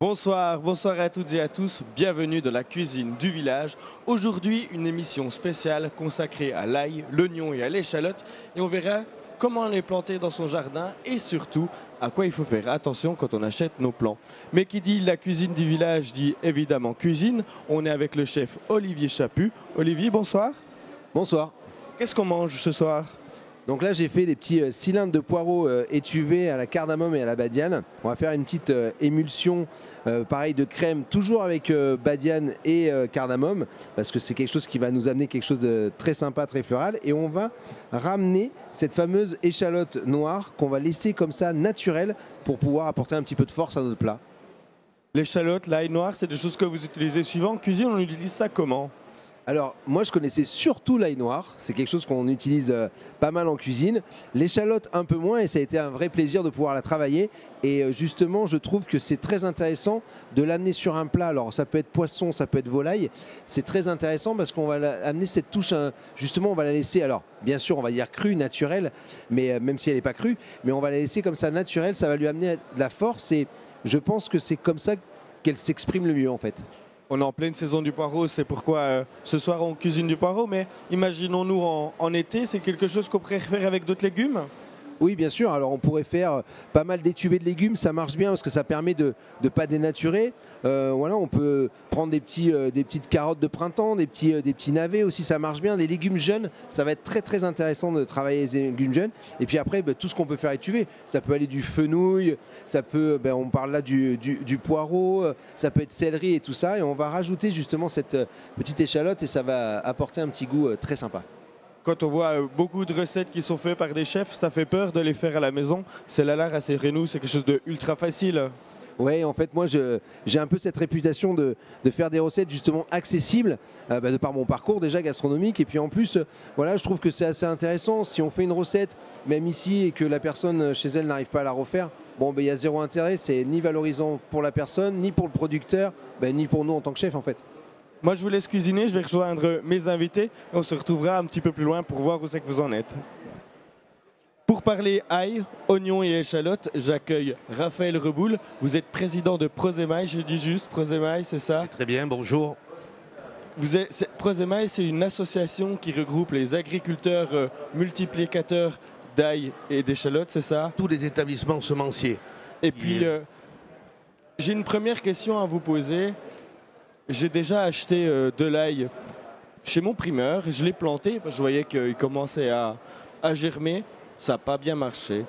Bonsoir, bonsoir à toutes et à tous, bienvenue dans la cuisine du village. Aujourd'hui, une émission spéciale consacrée à l'ail, l'oignon et à l'échalote. Et on verra comment les planter dans son jardin et surtout à quoi il faut faire attention quand on achète nos plants. Mais qui dit la cuisine du village dit évidemment cuisine. On est avec le chef Olivier Chaput. Olivier, bonsoir. Bonsoir. Qu'est-ce qu'on mange ce soir ? Donc là j'ai fait des petits cylindres de poireaux étuvés à la cardamome et à la badiane. On va faire une petite émulsion pareil de crème, toujours avec badiane et cardamome, parce que c'est quelque chose qui va nous amener quelque chose de très sympa, très floral. Et on va ramener cette fameuse échalote noire qu'on va laisser comme ça naturelle pour pouvoir apporter un petit peu de force à notre plat. L'échalote, l'ail noir, c'est des choses que vous utilisez souvent en cuisine. On utilise ça comment ? Alors, moi, je connaissais surtout l'ail noir. C'est quelque chose qu'on utilise pas mal en cuisine. L'échalote, un peu moins, et ça a été un vrai plaisir de pouvoir la travailler. Et justement, je trouve que c'est très intéressant de l'amener sur un plat. Alors, ça peut être poisson, ça peut être volaille. C'est très intéressant parce qu'on va amener cette touche, justement, on va la laisser, alors, bien sûr, on va dire crue, naturelle, mais même si elle n'est pas crue, mais on va la laisser comme ça, naturelle. Ça va lui amener de la force et je pense que c'est comme ça qu'elle s'exprime le mieux, en fait. On est en pleine saison du poireau, c'est pourquoi ce soir on cuisine du poireau, mais imaginons-nous en été, c'est quelque chose qu'on pourrait faire avec d'autres légumes ? Oui, bien sûr. Alors, on pourrait faire pas mal d'étuvés de légumes. Ça marche bien parce que ça permet de ne pas dénaturer. Voilà, on peut prendre des petites carottes de printemps, des petits navets aussi. Ça marche bien. Les légumes jeunes, ça va être très, très intéressant de travailler les légumes jeunes. Et puis après, tout ce qu'on peut faire étuver. Ça peut aller du fenouil, ça peut, on parle là du poireau, ça peut être céleri et tout ça. Et on va rajouter justement cette petite échalote et ça va apporter un petit goût très sympa. Quand on voit beaucoup de recettes qui sont faites par des chefs, ça fait peur de les faire à la maison. Celle-là, rassurez-nous, c'est quelque chose de ultra facile. Oui, en fait, moi, j'ai un peu cette réputation de faire des recettes justement accessibles, de par mon parcours déjà gastronomique. Et puis en plus, voilà, je trouve que c'est assez intéressant. Si on fait une recette, même ici, et que la personne chez elle n'arrive pas à la refaire, il y a zéro intérêt. C'est ni valorisant pour la personne, ni pour le producteur, ni pour nous en tant que chef, en fait. Moi, je vous laisse cuisiner, je vais rejoindre mes invités et on se retrouvera un petit peu plus loin pour voir où c'est que vous en êtes. Pour parler ail, oignon et échalote, j'accueille Raphaël Reboul. Vous êtes président de Prozemail, je dis juste Prozemail, c'est ça ? Très bien, bonjour. Prozemail, c'est une association qui regroupe les agriculteurs multiplicateurs d'ail et d'échalotes, c'est ça ? Tous les établissements semenciers. Et puis, j'ai une première question à vous poser. J'ai déjà acheté de l'ail chez mon primeur, je l'ai planté parce que je voyais qu'il commençait à germer, ça n'a pas bien marché.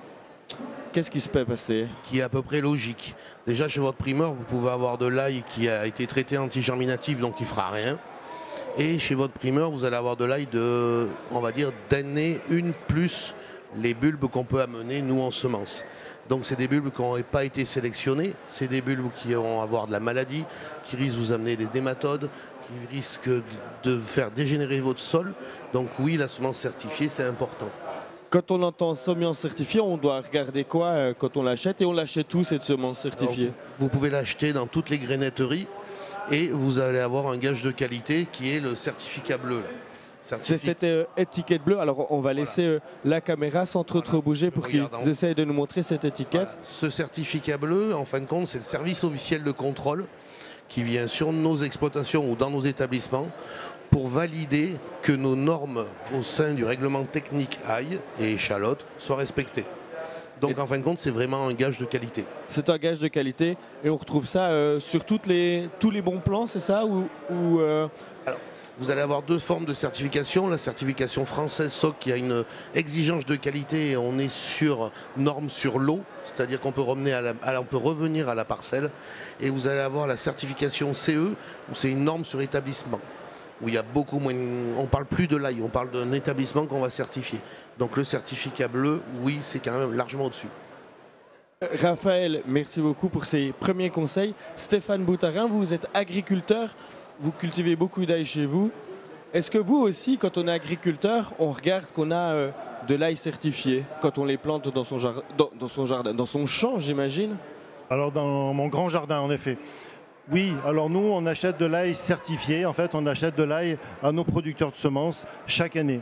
Qu'est-ce qui se peut passer ? Qui est à peu près logique. Déjà chez votre primeur, vous pouvez avoir de l'ail qui a été traité anti-germinatif, donc il ne fera rien. Et chez votre primeur, vous allez avoir de l'ail de, on va dire, d'année une plus les bulbes qu'on peut amener, nous, en semence. Donc c'est des bulbes qui n'auraient pas été sélectionnés, c'est des bulbes qui vont avoir de la maladie, qui risquent de vous amener des nématodes, qui risquent de faire dégénérer votre sol. Donc oui, la semence certifiée, c'est important. Quand on entend semence certifiée, on doit regarder quoi quand on l'achète ? Et on l'achète où cette semence certifiée ? Alors, vous pouvez l'acheter dans toutes les grainetteries et vous allez avoir un gage de qualité qui est le certificat bleu. Là. C'est cette étiquette bleue. Alors on va laisser la caméra sans trop bouger pour qu'ils essayent de nous montrer cette étiquette. Voilà. Ce certificat bleu, en fin de compte, c'est le service officiel de contrôle qui vient sur nos exploitations ou dans nos établissements pour valider que nos normes au sein du règlement technique ail et échalote soient respectées. Donc en fin de compte, c'est vraiment un gage de qualité. C'est un gage de qualité et on retrouve ça sur tous les bons plans, c'est ça Alors, vous allez avoir deux formes de certification. La certification française SOC qui a une exigence de qualité et on est sur norme sur l'eau, c'est-à-dire qu'on peut revenir à la parcelle. Et vous allez avoir la certification CE où c'est une norme sur établissement, où il y a beaucoup moins, on ne parle plus de l'ail, on parle d'un établissement qu'on va certifier. Donc le certificat bleu, oui, c'est quand même largement au-dessus. Raphaël, merci beaucoup pour ces premiers conseils. Stéphane Boutarin, vous êtes agriculteur, vous cultivez beaucoup d'ail chez vous. Est-ce que vous aussi, quand on est agriculteur, on regarde qu'on a de l'ail certifié quand on les plante dans son jardin, dans son champ, j'imagine ? Alors dans mon grand jardin, en effet. Oui, alors nous, on achète de l'ail certifié. En fait, on achète de l'ail à nos producteurs de semences chaque année.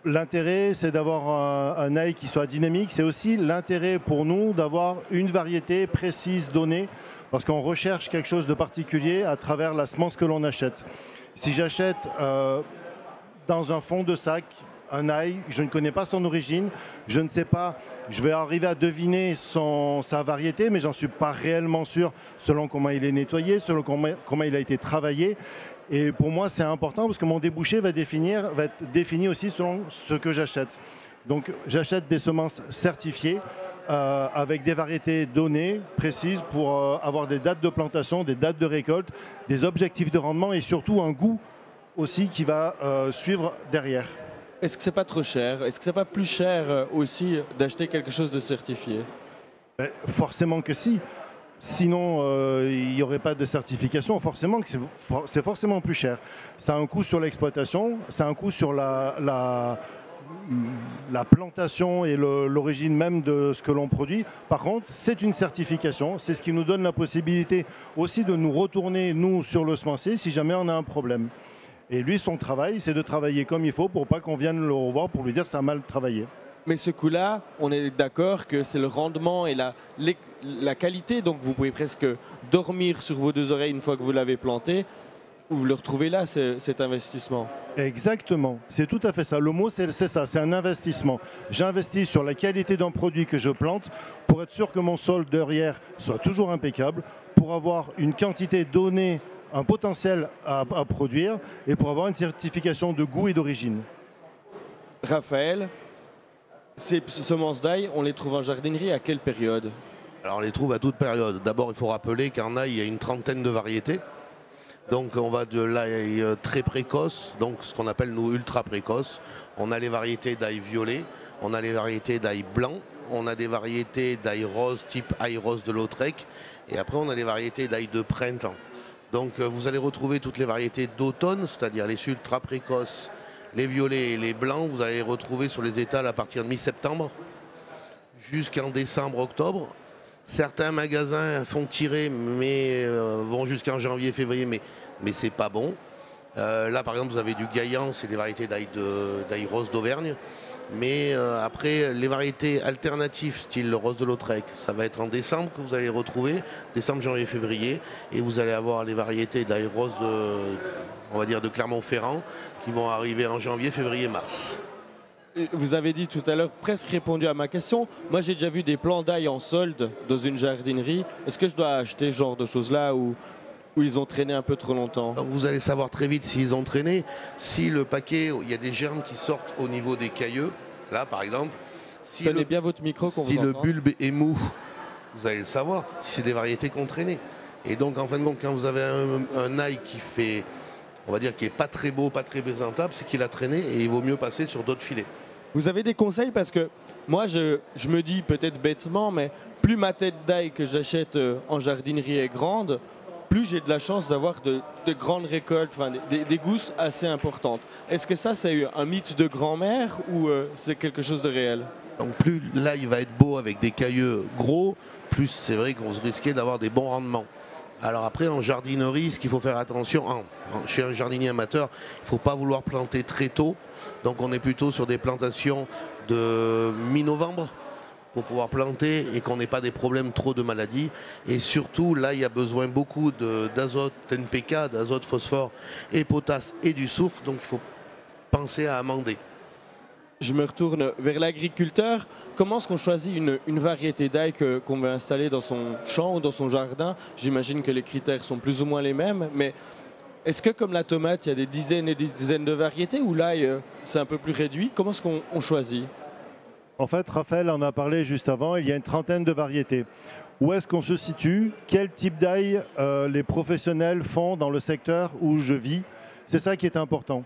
l'intérêt, c'est d'avoir un ail qui soit dynamique. C'est aussi l'intérêt pour nous d'avoir une variété précise donnée, parce qu'on recherche quelque chose de particulier à travers la semence que l'on achète. Si j'achète dans un fond de sac un ail, je ne connais pas son origine, je ne sais pas, je vais arriver à deviner sa variété, mais j'en suis pas réellement sûr selon comment il est nettoyé, selon comment il a été travaillé. Et pour moi, c'est important parce que mon débouché va être défini aussi selon ce que j'achète. Donc, j'achète des semences certifiées avec des variétés données, précises, pour avoir des dates de plantation, des dates de récolte, des objectifs de rendement et surtout un goût aussi qui va suivre derrière. Est-ce que c'est pas trop cher? Est-ce que c'est pas plus cher aussi d'acheter quelque chose de certifié? Forcément que si. Sinon, il n'y aurait pas de certification. Forcément que c'est forcément plus cher. Ça a un coût sur l'exploitation, ça a un coût sur la plantation et l'origine même de ce que l'on produit. Par contre, c'est une certification. C'est ce qui nous donne la possibilité aussi de nous retourner, nous, sur le semencier, si jamais on a un problème. Et lui, son travail, c'est de travailler comme il faut pour pas qu'on vienne le revoir pour lui dire que ça a mal travaillé. Mais ce coup-là, on est d'accord que c'est le rendement et la qualité, donc vous pouvez presque dormir sur vos deux oreilles une fois que vous l'avez planté. Vous le retrouvez là, cet investissement. Exactement, c'est tout à fait ça. Le mot, c'est ça, c'est un investissement. J'investis sur la qualité d'un produit que je plante pour être sûr que mon sol derrière soit toujours impeccable, pour avoir une quantité donnée, un potentiel à produire et pour avoir une certification de goût et d'origine. Raphaël, ces semences d'ail, on les trouve en jardinerie à quelle période? Alors on les trouve à toute période. D'abord, il faut rappeler qu'en ail, il y a une trentaine de variétés. Donc on va de l'ail très précoce, donc ce qu'on appelle nous ultra précoce. On a les variétés d'ail violet, on a les variétés d'ail blanc, on a des variétés d'ail rose type ail rose de Lautrec, et après on a des variétés d'ail de printemps. Donc vous allez retrouver toutes les variétés d'automne, c'est-à-dire les ultra précoces, les violets et les blancs, vous allez les retrouver sur les étals à partir de mi-septembre jusqu'en décembre-octobre. Certains magasins font tirer, mais vont jusqu'en janvier-février, mais c'est pas bon. Là, par exemple, vous avez du Gaillan, c'est des variétés d'ail rose d'Auvergne. Mais après, les variétés alternatives, style le rose de Lautrec, ça va être en décembre que vous allez retrouver, décembre, janvier, février. Et vous allez avoir les variétés d'ail rose on va dire de Clermont-Ferrand, qui vont arriver en janvier, février, mars. Vous avez dit tout à l'heure, presque répondu à ma question. Moi, j'ai déjà vu des plants d'ail en solde dans une jardinerie. Est-ce que je dois acheter ce genre de choses-là ou ils ont traîné un peu trop longtemps? Donc vous allez savoir très vite s'ils ont traîné. Si le paquet, il y a des germes qui sortent au niveau des cailleux, là par exemple. Si Tenez bien votre micro qu'on vous Si le entend. bulbe est mou, vous allez le savoir, si c'est des variétés qui ont traîné. Et donc en fin de compte, quand vous avez un ail qui fait, on va dire, qui est pas très beau, pas très présentable, c'est qu'il a traîné et il vaut mieux passer sur d'autres filets. Vous avez des conseils? Parce que moi, je me dis peut-être bêtement, mais plus ma tête d'ail que j'achète en jardinerie est grande, plus j'ai de la chance d'avoir de grandes récoltes, enfin, des gousses assez importantes. Est-ce que ça, c'est un mythe de grand-mère ou c'est quelque chose de réel? Donc plus l'ail va être beau avec des cailleux gros, plus c'est vrai qu'on se risquait d'avoir des bons rendements. Alors après, en jardinerie, ce qu'il faut faire attention, chez un jardinier amateur, il ne faut pas vouloir planter très tôt. Donc on est plutôt sur des plantations de mi-novembre pour pouvoir planter et qu'on n'ait pas des problèmes trop de maladies. Et surtout, là, il y a besoin beaucoup d'azote NPK, d'azote phosphore et potasse et du soufre. Donc il faut penser à amender. Je me retourne vers l'agriculteur. Comment est-ce qu'on choisit une variété d'ail qu'on veut installer dans son champ ou dans son jardin? J'imagine que les critères sont plus ou moins les mêmes, mais est-ce que comme la tomate, il y a des dizaines et des dizaines de variétés ou l'ail, c'est un peu plus réduit? Comment est-ce qu'on choisit? En fait, Raphaël en a parlé juste avant, il y a une trentaine de variétés. Où est-ce qu'on se situe? Quel type d'ail les professionnels font dans le secteur où je vis? C'est ça qui est important.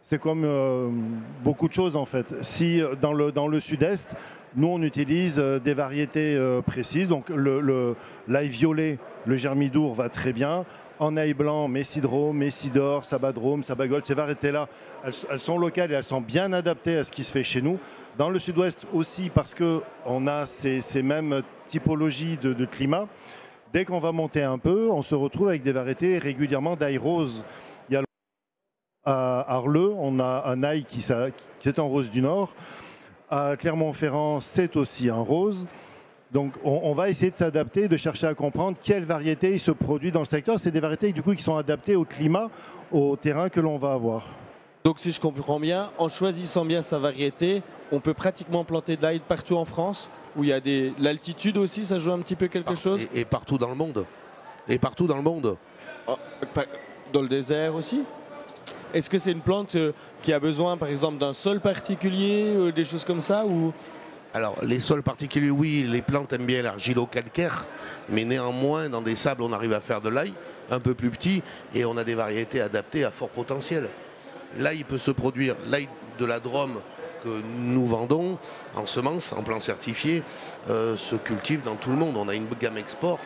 C'est comme beaucoup de choses en fait. Si dans le sud-est, nous on utilise des variétés précises, donc l'ail violet, le germidour va très bien. En ail blanc, Messidrome, Messidor, Sabadrome, Sabagold, ces variétés-là, elles sont locales et elles sont bien adaptées à ce qui se fait chez nous. Dans le sud-ouest aussi parce qu'on a ces mêmes typologies de climat. Dès qu'on va monter un peu, on se retrouve avec des variétés régulièrement d'ail rose. À Arleux, on a un ail qui est en rose du Nord. À Clermont-Ferrand, c'est aussi un rose. Donc on va essayer de s'adapter, de chercher à comprendre quelle variété se produit dans le secteur. C'est des variétés du coup, qui sont adaptées au climat, au terrain que l'on va avoir. Donc si je comprends bien, en choisissant bien sa variété, on peut pratiquement planter de l'ail partout en France, où il y a l'altitude aussi, ça joue un petit peu quelque chose. Et partout dans le monde. Et partout dans le monde. Oh, dans le désert aussi. Est-ce que c'est une plante qui a besoin par exemple d'un sol particulier, des choses comme ça ou... Alors, les sols particuliers, oui, les plantes aiment bien l'argilo-calcaire, mais néanmoins, dans des sables, on arrive à faire de l'ail un peu plus petit et on a des variétés adaptées à fort potentiel. L'ail peut se produire, l'ail de la Drôme que nous vendons en semences, en plants certifiés, se cultive dans tout le monde. On a une gamme export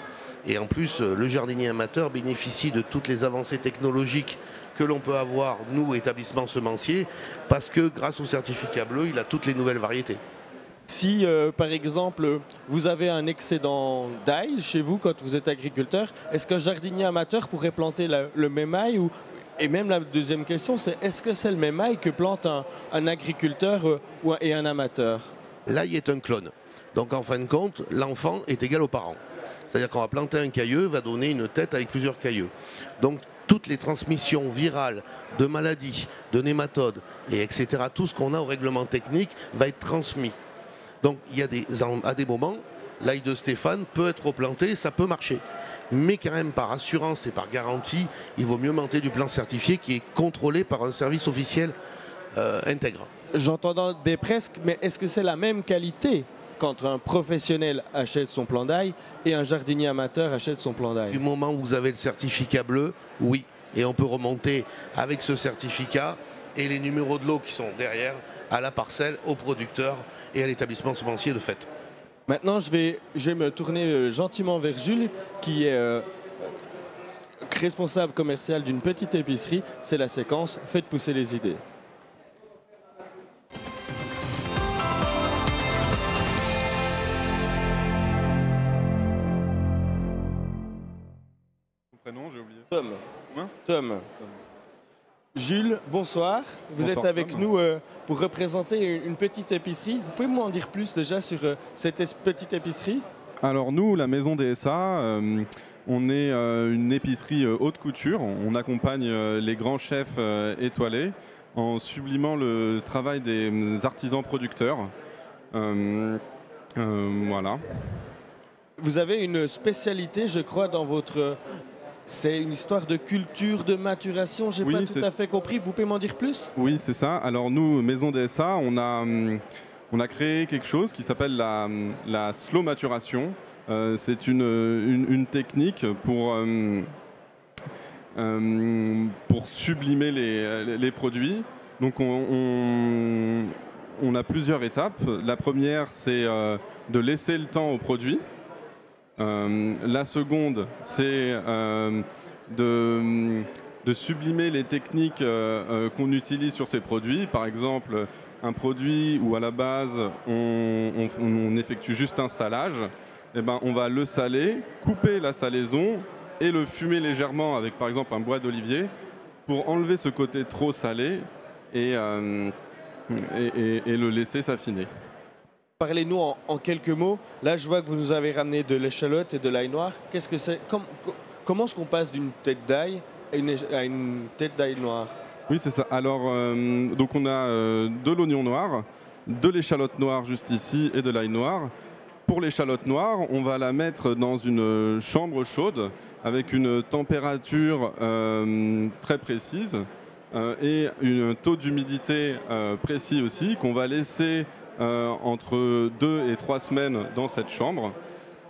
et en plus, le jardinier amateur bénéficie de toutes les avancées technologiques que l'on peut avoir, nous, établissements semenciers, parce que grâce au certificat bleu, il a toutes les nouvelles variétés. Si, par exemple, vous avez un excédent d'ail chez vous quand vous êtes agriculteur, est-ce qu'un jardinier amateur pourrait planter le même ail ou... Et même la deuxième question, c'est est-ce que c'est le même ail que plante un agriculteur et un amateur? L'ail est un clone. Donc en fin de compte, l'enfant est égal aux parents. C'est-à-dire qu'on va planter un cailleux, va donner une tête avec plusieurs cailleux. Donc toutes les transmissions virales de maladies, de nématodes, et etc., tout ce qu'on a au règlement technique va être transmis. Donc il y a à des moments, l'ail de Stéphane peut être replanté, ça peut marcher. Mais quand même par assurance et par garantie, il vaut mieux monter du plan certifié qui est contrôlé par un service officiel intègre. J'entends des presque, mais est-ce que c'est la même qualité quand un professionnel achète son plan d'ail et un jardinier amateur achète son plan d'ail? Du moment où vous avez le certificat bleu, oui. Et on peut remonter avec ce certificat et les numéros de lot qui sont derrière à la parcelle, au producteur et à l'établissement semencier de fait. Maintenant, je vais me tourner gentiment vers Jules, qui est responsable commercial d'une petite épicerie. C'est la séquence « Faites pousser les idées ». Ton prénom, j'ai oublié. Tom. Hein Tom. Jules, bonsoir. Vous Bonsoir, êtes avec Tom. nous pour représenter une petite épicerie. Vous pouvez m'en dire plus déjà sur cette petite épicerie? Alors nous, la Maison DSA, on est une épicerie haute couture. On accompagne les grands chefs étoilés en sublimant le travail des artisans producteurs. Voilà. Vous avez une spécialité, je crois, dans votre... C'est une histoire de culture, de maturation, j'ai Oui, pas tout à fait compris. Vous pouvez m'en dire plus? Oui, c'est ça. Alors nous, Maison DSA, on a créé quelque chose qui s'appelle la slow maturation. C'est une technique pour sublimer les produits. Donc on a plusieurs étapes. La première, c'est de laisser le temps au produit. La seconde, c'est de sublimer les techniques qu'on utilise sur ces produits. Par exemple, un produit où à la base on effectue juste un salage, eh ben, on va le saler, couper la salaison et le fumer légèrement avec par exemple un bois d'olivier pour enlever ce côté trop salé et le laisser s'affiner. Parlez-nous en quelques mots. Là, je vois que vous nous avez ramené de l'échalote et de l'ail noir. Qu'est-ce que c'est? Comment est-ce qu'on passe d'une tête d'ail à une tête d'ail noire? Oui, c'est ça. Alors, donc on a de l'oignon noir, de l'échalote noire juste ici et de l'ail noir. Pour l'échalote noire, on va la mettre dans une chambre chaude avec une température très précise et un taux d'humidité précis aussi qu'on va laisser entre 2 et 3 semaines dans cette chambre,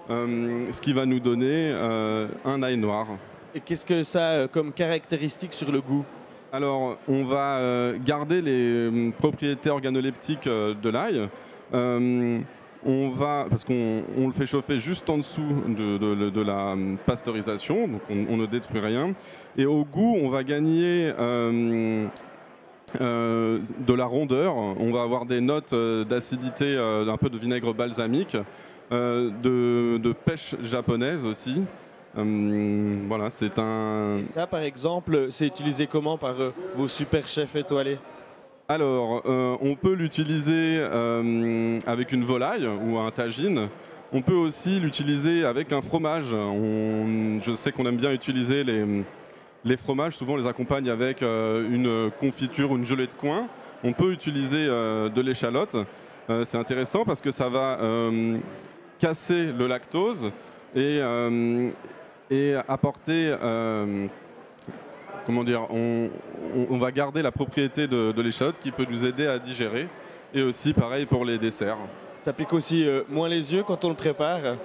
ce qui va nous donner un ail noir. Et qu'est-ce que ça a comme caractéristique sur le goût? Alors, on va garder les propriétés organoleptiques de l'ail. Parce qu'on le fait chauffer juste en dessous de la pasteurisation, donc on ne détruit rien. Et au goût, on va gagner de la rondeur. On va avoir des notes d'acidité, un peu de vinaigre balsamique, de pêche japonaise aussi. Voilà, c'est un... Et ça, par exemple, c'est utilisé comment par vos super chefs étoilés? Alors, on peut l'utiliser avec une volaille ou un tagine. On peut aussi l'utiliser avec un fromage. Je sais qu'on aime bien utiliser les fromages. Souvent, on les accompagne avec une confiture ou une gelée de coin. On peut utiliser de l'échalote. C'est intéressant parce que ça va casser le lactose et apporter... comment dire, on va garder la propriété de l'échalote qui peut nous aider à digérer. Et aussi, pareil pour les desserts. Ça pique aussi moins les yeux quand on le prépare?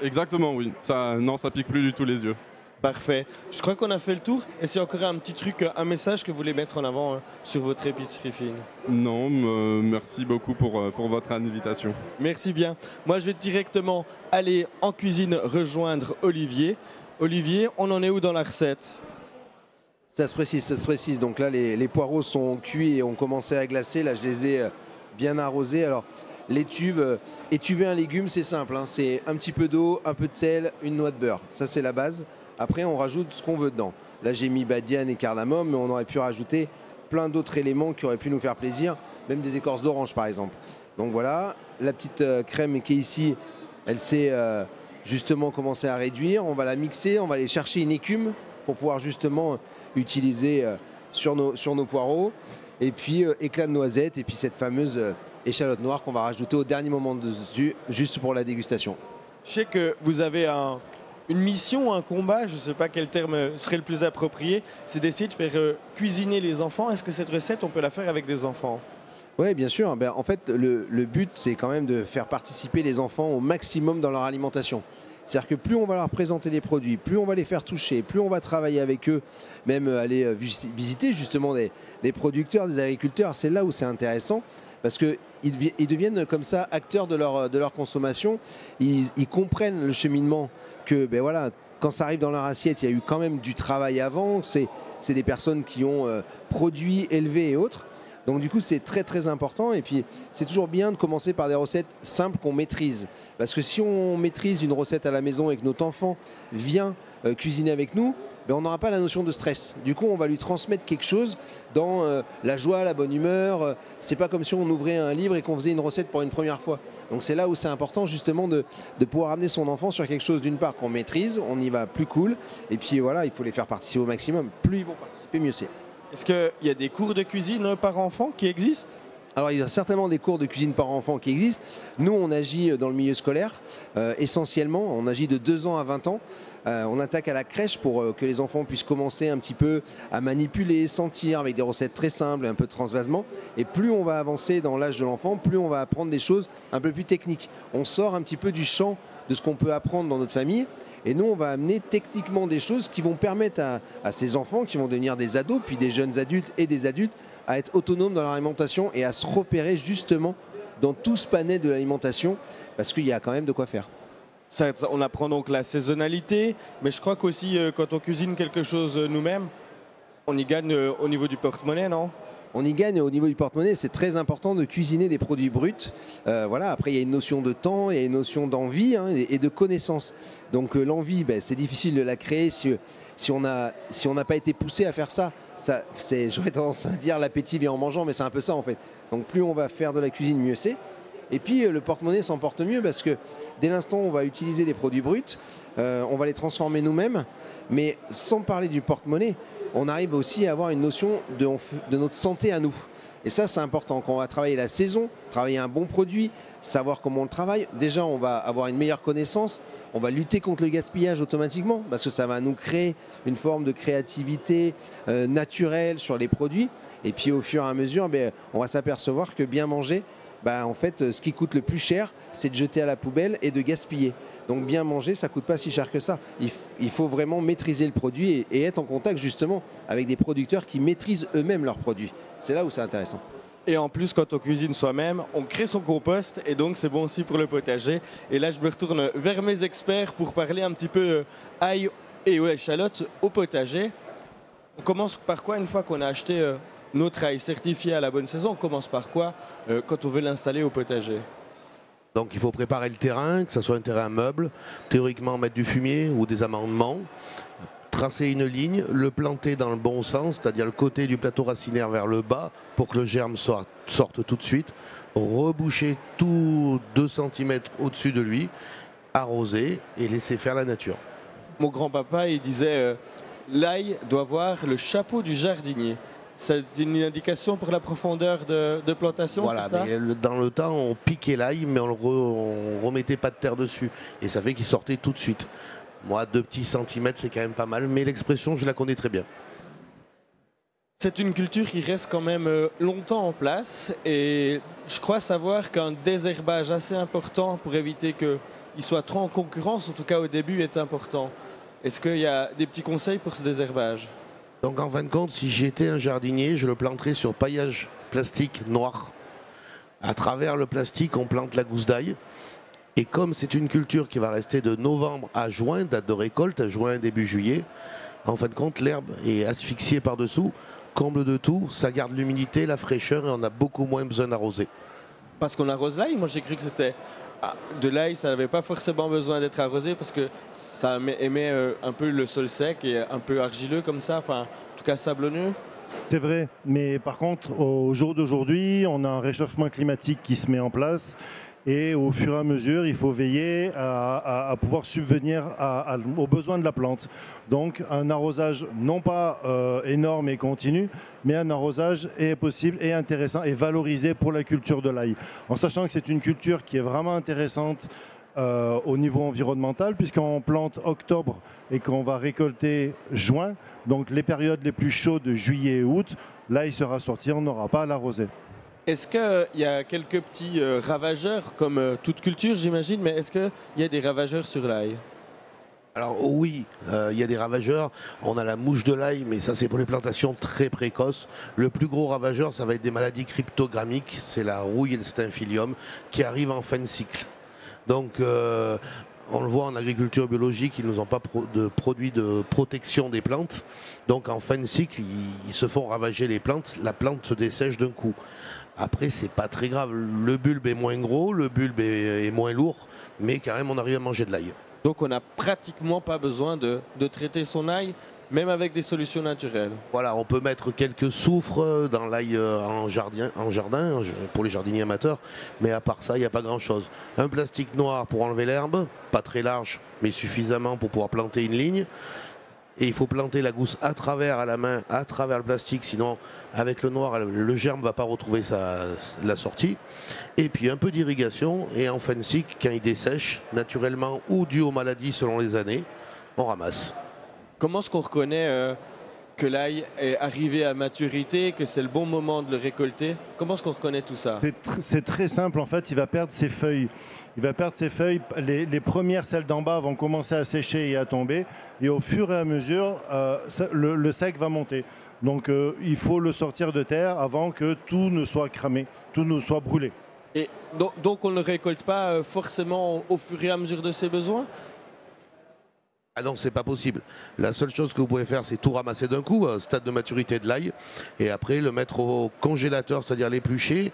Exactement, oui. Non, ça pique plus du tout les yeux. Parfait. Je crois qu'on a fait le tour. Et c'est encore un petit truc, un message que vous voulez mettre en avant sur votre épicerie fine? Non, merci beaucoup pour votre invitation. Merci bien. Moi, je vais directement aller en cuisine rejoindre Olivier. Olivier, on en est où dans la recette? Ça se précise. Donc là, les poireaux sont cuits et ont commencé à glacer. Là, je les ai bien arrosés. Alors, étuver un légume, c'est simple, hein. C'est un petit peu d'eau, un peu de sel, une noix de beurre. Ça, c'est la base. Après, on rajoute ce qu'on veut dedans. Là, j'ai mis badiane et cardamome, mais on aurait pu rajouter plein d'autres éléments qui auraient pu nous faire plaisir, même des écorces d'orange, par exemple. Donc voilà, la petite crème qui est ici, elle s'est justement commencé à réduire. On va la mixer, on va aller chercher une écume pour pouvoir justement utiliser sur nos poireaux. Et puis éclat de noisette et puis cette fameuse échalote noire qu'on va rajouter au dernier moment dessus, juste pour la dégustation. Je sais que vous avez une mission, un combat, je ne sais pas quel terme serait le plus approprié, c'est d'essayer de faire cuisiner les enfants. Est-ce que cette recette, on peut la faire avec des enfants? Oui, bien sûr. En fait, le but, c'est quand même de faire participer les enfants au maximum dans leur alimentation. C'est-à-dire que plus on va leur présenter les produits, plus on va les faire toucher, plus on va travailler avec eux, même aller visiter justement des producteurs, des agriculteurs, c'est là où c'est intéressant. Parce qu'ils deviennent comme ça acteurs de leur consommation. Ils comprennent le cheminement que voilà, quand ça arrive dans leur assiette, il y a eu quand même du travail avant. C'est des personnes qui ont produit, élevé et autres. Donc du coup, c'est très très important. Et puis, c'est toujours bien de commencer par des recettes simples qu'on maîtrise. Parce que si on maîtrise une recette à la maison et que notre enfant vient cuisiner avec nous, on n'aura pas la notion de stress. Du coup, on va lui transmettre quelque chose dans la joie, la bonne humeur. C'est pas comme si on ouvrait un livre et qu'on faisait une recette pour une première fois. Donc c'est là où c'est important justement de pouvoir amener son enfant sur quelque chose d'une part qu'on maîtrise, on y va plus cool. Et puis voilà, il faut les faire participer au maximum. Plus ils vont participer, mieux c'est. Est-ce qu'il y a des cours de cuisine par enfant qui existent? Alors il y a certainement des cours de cuisine par enfant qui existent. Nous on agit dans le milieu scolaire essentiellement, on agit de 2 ans à 20 ans. On attaque à la crèche pour que les enfants puissent commencer un petit peu à manipuler, sentir avec des recettes très simples et un peu de transvasement. Et plus on va avancer dans l'âge de l'enfant, plus on va apprendre des choses un peu plus techniques. On sort un petit peu du champ de ce qu'on peut apprendre dans notre famille. Et nous, on va amener techniquement des choses qui vont permettre à ces enfants qui vont devenir des ados, puis des jeunes adultes et des adultes, à être autonomes dans leur alimentation et à se repérer justement dans tout ce panel de l'alimentation, parce qu'il y a quand même de quoi faire. On apprend donc la saisonnalité, mais je crois qu'aussi quand on cuisine quelque chose nous-mêmes, on y gagne au niveau du porte-monnaie, non? On y gagne au niveau du porte-monnaie, c'est très important de cuisiner des produits bruts. Voilà. Après, il y a une notion de temps, il y a une notion d'envie et de connaissance. Donc l'envie, c'est difficile de la créer si on n'a pas été poussé à faire ça. J'aurais tendance à dire l'appétit vient en mangeant, mais c'est un peu ça en fait. Donc plus on va faire de la cuisine, mieux c'est. Et puis le porte-monnaie s'en porte mieux parce que dès l'instant où on va utiliser des produits bruts, on va les transformer nous-mêmes. Mais sans parler du porte-monnaie, on arrive aussi à avoir une notion de notre santé à nous. Et ça, c'est important. Quand on va travailler la saison, travailler un bon produit, savoir comment on le travaille, déjà, on va avoir une meilleure connaissance. On va lutter contre le gaspillage automatiquement parce que ça va nous créer une forme de créativité naturelle sur les produits. Et puis, au fur et à mesure, on va s'apercevoir que bien manger, en fait, ce qui coûte le plus cher, c'est de jeter à la poubelle et de gaspiller. Donc bien manger, ça ne coûte pas si cher que ça. Il faut vraiment maîtriser le produit et être en contact justement avec des producteurs qui maîtrisent eux-mêmes leurs produits. C'est là où c'est intéressant. Et en plus, quand on cuisine soi-même, on crée son compost et donc c'est bon aussi pour le potager. Et là, je me retourne vers mes experts pour parler un petit peu ail et échalote au potager. On commence par quoi une fois qu'on a acheté notre ail certifié à la bonne saison? On commence par quoi quand on veut l'installer au potager? Donc il faut préparer le terrain, que ce soit un terrain meuble, théoriquement mettre du fumier ou des amendements, tracer une ligne, le planter dans le bon sens, c'est-à-dire le côté du plateau racinaire vers le bas pour que le germe sorte tout de suite, reboucher tout 2 cm au-dessus de lui, arroser et laisser faire la nature. Mon grand-papa, il disait l'ail doit voir le chapeau du jardinier. C'est une indication pour la profondeur de plantation, Voilà, c'est ça? mais dans le temps, on piquait l'ail, mais on remettait pas de terre dessus. Et ça fait qu'il sortait tout de suite. Moi, 2 petits centimètres, c'est quand même pas mal, mais l'expression, je la connais très bien. C'est une culture qui reste quand même longtemps en place et je crois savoir qu'un désherbage assez important pour éviter qu'il soit trop en concurrence, en tout cas au début, est important. Est-ce qu'il y a des petits conseils pour ce désherbage? Donc en fin de compte, si j'étais un jardinier, je le planterais sur paillage plastique noir. À travers le plastique, on plante la gousse d'ail. Et comme c'est une culture qui va rester de novembre à juin, date de récolte, à juin, début juillet, en fin de compte, l'herbe est asphyxiée par-dessous. Comble de tout, ça garde l'humidité, la fraîcheur et on a beaucoup moins besoin d'arroser. Parce qu'on arrose l'ail, moi j'ai cru que c'était de l'ail, ça n'avait pas forcément besoin d'être arrosé parce que ça émet un peu le sol sec et un peu argileux comme ça, enfin en tout cas sablonneux. C'est vrai, mais par contre, au jour d'aujourd'hui, on a un réchauffement climatique qui se met en place. Et au fur et à mesure, il faut veiller à pouvoir subvenir aux besoins de la plante. Donc un arrosage non pas énorme et continu, mais un arrosage est possible et intéressant et valorisé pour la culture de l'ail. En sachant que c'est une culture qui est vraiment intéressante au niveau environnemental, puisqu'on plante octobre et qu'on va récolter juin, donc les périodes les plus chaudes, juillet et août, l'ail sera sorti, on n'aura pas à l'arroser. Est-ce qu'il y a quelques petits ravageurs, comme toute culture j'imagine, mais est-ce qu'il y a des ravageurs sur l'ail? Alors oui, il y a des ravageurs. On a la mouche de l'ail, mais ça c'est pour les plantations très précoces. Le plus gros ravageur, ça va être des maladies cryptogamiques. C'est la rouille et le staphylium qui arrivent en fin de cycle. Donc on le voit en agriculture biologique, ils n'ont pas de produits de protection des plantes. Donc en fin de cycle, ils se font ravager les plantes. La plante se dessèche d'un coup. Après, c'est pas très grave. Le bulbe est moins gros, le bulbe est moins lourd, mais quand même, on arrive à manger de l'ail. Donc on n'a pratiquement pas besoin de traiter son ail, même avec des solutions naturelles. Voilà, on peut mettre quelques soufres dans l'ail en jardin pour les jardiniers amateurs, mais à part ça, il n'y a pas grand-chose. Un plastique noir pour enlever l'herbe, pas très large, mais suffisamment pour pouvoir planter une ligne. Et il faut planter la gousse à travers à la main, à travers le plastique, sinon avec le noir, le germe ne va pas retrouver la sortie. Et puis un peu d'irrigation, et en fin de cycle, quand il dessèche, naturellement ou dû aux maladies selon les années, on ramasse. Comment est-ce qu'on reconnaît que l'ail est arrivé à maturité, que c'est le bon moment de le récolter? Comment est-ce qu'on reconnaît tout ça? C'est très simple, en fait, il va perdre ses feuilles. Il va perdre ses feuilles, les premières, celles d'en bas, vont commencer à sécher et à tomber. Et au fur et à mesure, le sec va monter. Donc il faut le sortir de terre avant que tout ne soit cramé, tout ne soit brûlé. Et donc on ne le récolte pas forcément au fur et à mesure de ses besoins? Ah non, c'est pas possible. La seule chose que vous pouvez faire, c'est tout ramasser d'un coup, stade de maturité de l'ail, et après le mettre au congélateur, c'est-à-dire l'éplucher,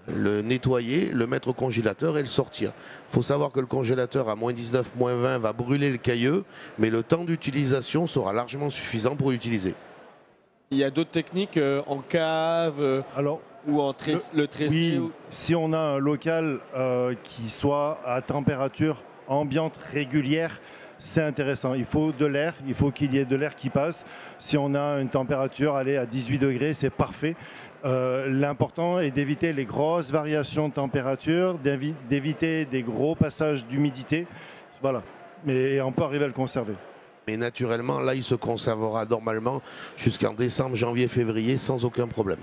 le nettoyer, le mettre au congélateur et le sortir. Il faut savoir que le congélateur à moins 19, moins 20 va brûler le cailleux, mais le temps d'utilisation sera largement suffisant pour l'utiliser. Il y a d'autres techniques en cave ou en le tressé? Oui, si on a un local qui soit à température ambiante régulière, c'est intéressant. Il faut de l'air, il faut qu'il y ait de l'air qui passe. Si on a une température à 18 degrés, c'est parfait. L'important est d'éviter les grosses variations de température, d'éviter des gros passages d'humidité. Voilà. Mais on peut arriver à le conserver. Mais naturellement, là, il se conservera normalement jusqu'en décembre, janvier, février, sans aucun problème.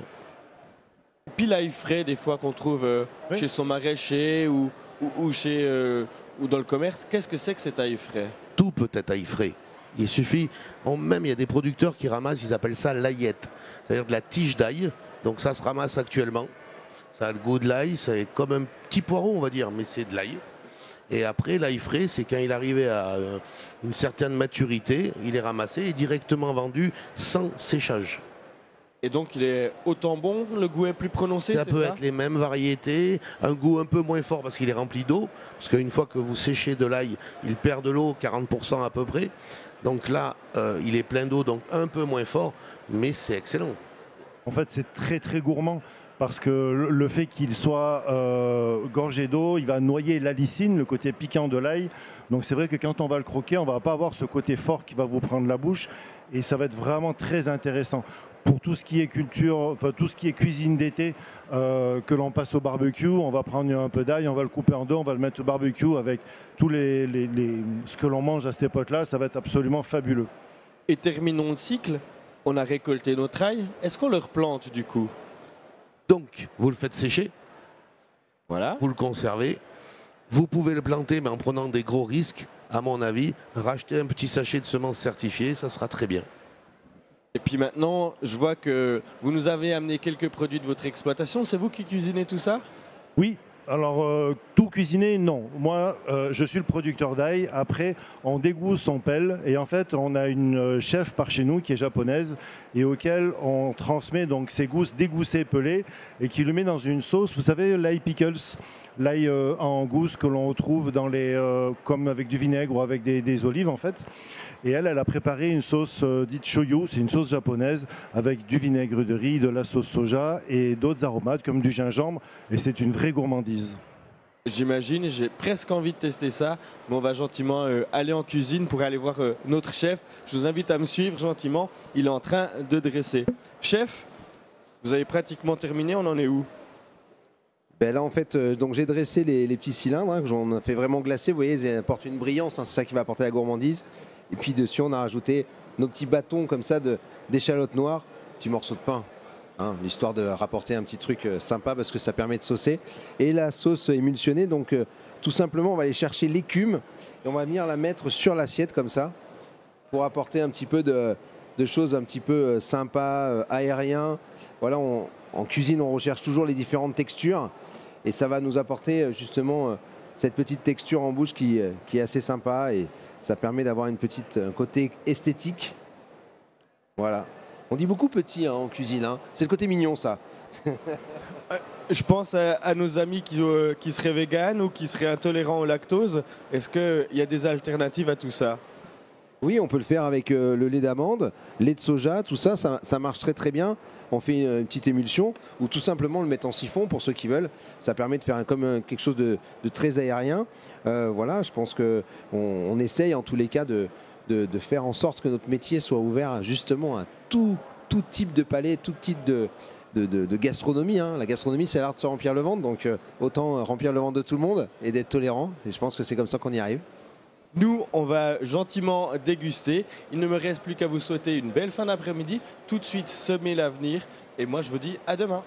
Puis l'ail frais, des fois, qu'on trouve chez son maraîcher ou dans le commerce, qu'est-ce que c'est que cet ail frais? Tout peut être ail frais. Il suffit, même il y a des producteurs qui ramassent, ils appellent ça l'aillette, c'est-à-dire de la tige d'ail. Donc ça se ramasse actuellement. Ça a le goût de l'ail, c'est comme un petit poireau, on va dire, mais c'est de l'ail. Et après, l'ail frais, c'est quand il arrivait à une certaine maturité, il est ramassé et directement vendu sans séchage. Et donc il est autant bon, le goût est plus prononcé, Ça c'est peut ça? être les mêmes variétés, un goût un peu moins fort parce qu'il est rempli d'eau, parce qu'une fois que vous séchez de l'ail, il perd de l'eau, 40% à peu près. Donc là, il est plein d'eau, donc un peu moins fort, mais c'est excellent. En fait, c'est très très gourmand parce que le fait qu'il soit gorgé d'eau, il va noyer l'alicine, le côté piquant de l'ail. Donc c'est vrai que quand on va le croquer, on ne va pas avoir ce côté fort qui va vous prendre la bouche et ça va être vraiment très intéressant. Pour tout ce qui est culture, enfin tout ce qui est cuisine d'été, que l'on passe au barbecue, on va prendre un peu d'ail, on va le couper en deux, on va le mettre au barbecue avec tous ce que l'on mange à cette époque-là, ça va être absolument fabuleux. Et terminons le cycle. On a récolté notre ail. Est-ce qu'on le replante du coup? Donc, vous le faites sécher, Voilà. vous le conservez. Vous pouvez le planter, mais en prenant des gros risques, à mon avis. Racheter un petit sachet de semences certifiées, ça sera très bien. Et puis maintenant, je vois que vous nous avez amené quelques produits de votre exploitation. C'est vous qui cuisinez tout ça? Oui, alors tout cuisiner, non. Moi, je suis le producteur d'ail. Après, on dégousse, on pèle. Et en fait, on a une chef par chez nous qui est japonaise et auquel on transmet donc ces gousses dégoussées, pelées et qui le met dans une sauce. Vous savez, l'ail pickles, l'ail en gousse que l'on retrouve dans comme avec du vinaigre ou avec des olives en fait. Et elle a préparé une sauce dite shoyu, c'est une sauce japonaise avec du vinaigre de riz, de la sauce soja et d'autres aromates comme du gingembre. Et c'est une vraie gourmandise. J'imagine, j'ai presque envie de tester ça, mais on va gentiment aller en cuisine pour aller voir notre chef. Je vous invite à me suivre gentiment, il est en train de dresser. Chef, vous avez pratiquement terminé, on en est où? Ben là en fait, donc j'ai dressé les petits cylindres, hein, que j'en ai fait vraiment glacer, vous voyez, ils apportent une brillance, hein, c'est ça qui va apporter la gourmandise. Et puis dessus on a rajouté nos petits bâtons comme ça d'échalotes noires, petits morceaux de pain, hein, l'histoire de rapporter un petit truc sympa parce que ça permet de saucer. Et la sauce émulsionnée, donc tout simplement on va aller chercher l'écume et on va venir la mettre sur l'assiette comme ça pour apporter un petit peu de choses un petit peu sympas, aériens. Voilà, en cuisine on recherche toujours les différentes textures et ça va nous apporter justement cette petite texture en bouche qui est assez sympa et ça permet d'avoir un côté esthétique. Voilà. On dit beaucoup petit hein, en cuisine, hein. C'est le côté mignon ça. Je pense à nos amis qui seraient véganes ou qui seraient intolérants au lactose. Est-ce qu'il y a des alternatives à tout ça? Oui, on peut le faire avec le lait d'amande, lait de soja, tout ça, ça marche très très bien. On fait une petite émulsion ou tout simplement le mettre en siphon pour ceux qui veulent. Ça permet de faire quelque chose de très aérien. Voilà, je pense qu'on essaye en tous les cas de faire en sorte que notre métier soit ouvert justement à tout type de palais, tout type de gastronomie. Hein. La gastronomie, c'est l'art de se remplir le ventre, donc autant remplir le ventre de tout le monde et d'être tolérant. Et je pense que c'est comme ça qu'on y arrive. Nous, on va gentiment déguster. Il ne me reste plus qu'à vous souhaiter une belle fin d'après-midi. Tout de suite, semer l'avenir. Et moi, je vous dis à demain.